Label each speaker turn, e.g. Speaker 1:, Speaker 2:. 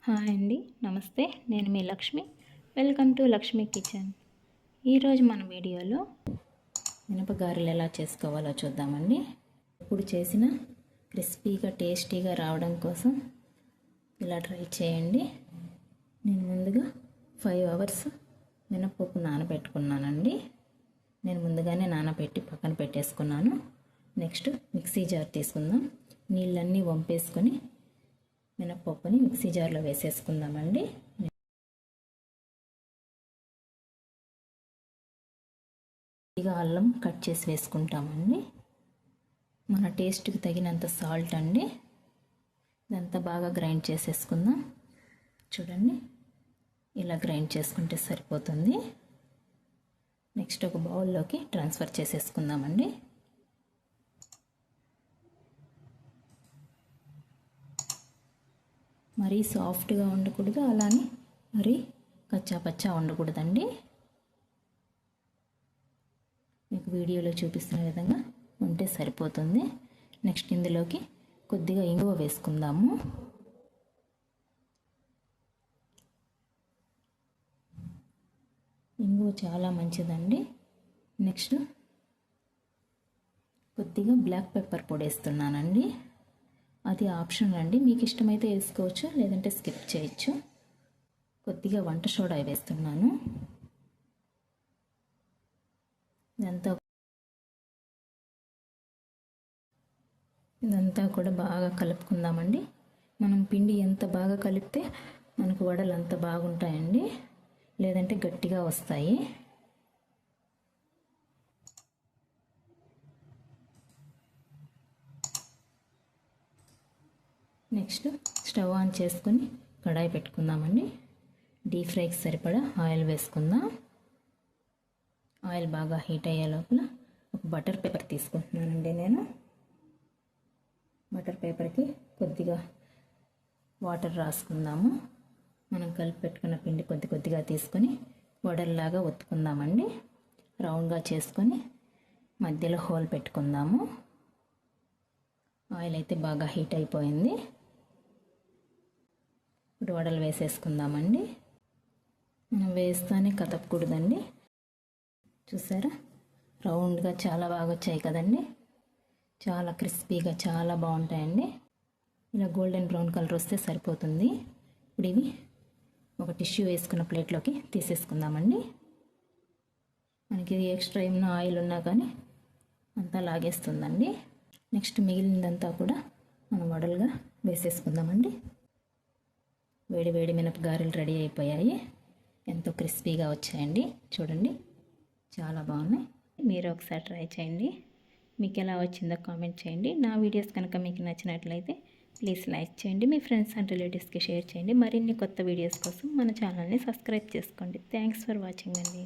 Speaker 1: Hi అండి, నమస్తే. నేను మీ Lakshmi. Welcome to Lakshmi kitchen. ఈరోజు మన వీడియోలో మినపగారెలు ఎలా చేసుకోవాలో చూద్దామండి. ఇప్పుడు చేసిన క్రిస్పీగా టేస్టీగా రావడం కోసం ఇలా ట్రై చేయండి. నేను ముందుగా 5 hours మినపప్పు నానబెట్టుకున్నానండి. నేను ముందుగానే నానబెట్టి పక్కన పెట్టేసుకున్నాను. నెక్స్ట్ మిక్సీ జార్ తీసుకుందాం. నీళ్ళన్నీ వంపేసుకొని మినపప్పుని మిక్సీ జార్లో వేసేసుకుందామండి. ఇక అల్లం కట్ చేసి వేసుకుంటామండి. మన టేస్ట్కి తగినంత సాల్ట్ అండి. ఇదంతా బాగా గ్రైండ్ చేసేసుకుందాం. చూడండి, ఇలా గ్రైండ్ చేసుకుంటే సరిపోతుంది. నెక్స్ట్ ఒక బౌల్లోకి ట్రాన్స్ఫర్ చేసేసుకుందామండి. మరీ సాఫ్ట్గా ఉండకూడదు, అలానే మరీ కచ్చా పచ్చా ఉండకూడదండి. మీకు వీడియోలో చూపిస్తున్న విధంగా ఉంటే సరిపోతుంది. నెక్స్ట్ ఇందులోకి కొద్దిగా ఇంగువ వేసుకుందాము. ఇంగువ చాలా మంచిదండి. నెక్స్ట్ కొద్దిగా బ్లాక్ పెప్పర్ పొడి వేస్తున్నానండి. అది ఆప్షన్ అండి, మీకు ఇష్టమైతే వేసుకోవచ్చు, లేదంటే స్కిప్ చేయొచ్చు. కొద్దిగా వంట సోడా వేస్తున్నాను. ఇదంతా కూడా బాగా కలుపుకుందామండి. మనం పిండి ఎంత బాగా కలిపితే మనకు వడలు అంత బాగుంటాయండి, లేదంటే గట్టిగా వస్తాయి. నెక్స్ట్ స్టవ్ ఆన్ చేసుకొని కడాయి పెట్టుకుందామండి. డీప్ ఫ్రైకి సరిపడా ఆయిల్ వేసుకుందాం. ఆయిల్ బాగా హీట్ అయ్యే లోపల ఒక బటర్ పేపర్ తీసుకుంటున్నానండి. నేను బటర్ పేపర్కి కొద్దిగా వాటర్ రాసుకుందాము. మనం కలిపి పెట్టుకున్న పిండి కొద్దిగా తీసుకొని వడల్లాగా ఒత్తుకుందామండి. రౌండ్గా చేసుకొని మధ్యలో హోల్ పెట్టుకుందాము. ఆయిల్ అయితే బాగా హీట్ అయిపోయింది. ఇప్పుడు వడలు వేసేసుకుందామండి. మనం వేస్తానే కదపకూడదండి. చూసారా, రౌండ్గా చాలా బాగా వచ్చాయి కదండి. చాలా క్రిస్పీగా చాలా బాగుంటాయండి. ఇలా గోల్డెన్ బ్రౌన్ కలర్ వస్తే సరిపోతుంది. ఇప్పుడు ఇవి ఒక టిష్యూ వేసుకున్న ప్లేట్లోకి తీసేసుకుందామండి. మనకి ఎక్స్ట్రా ఏమైనా ఆయిల్ ఉన్నా కానీ అంతా లాగేస్తుందండి. నెక్స్ట్ మిగిలినదంతా కూడా మనం వడలుగా వేసేసుకుందామండి. వేడి వేడి మినపగారెలు రెడీ అయిపోయాయి. ఎంతో క్రిస్పీగా వచ్చాయండి. చూడండి, చాలా బాగున్నాయి. మీరు ఒకసారి ట్రై చేయండి. మీకు ఎలా వచ్చిందో కామెంట్ చేయండి. నా వీడియోస్ కనుక మీకు నచ్చినట్లయితే ప్లీజ్ లైక్ చేయండి. మీ ఫ్రెండ్స్ అండ్ రిలేటివ్స్కి షేర్ చేయండి. మరిన్ని కొత్త వీడియోస్ కోసం మన ఛానల్ని సబ్స్క్రైబ్ చేసుకోండి. థ్యాంక్స్ ఫర్ వాచింగ్ అండి.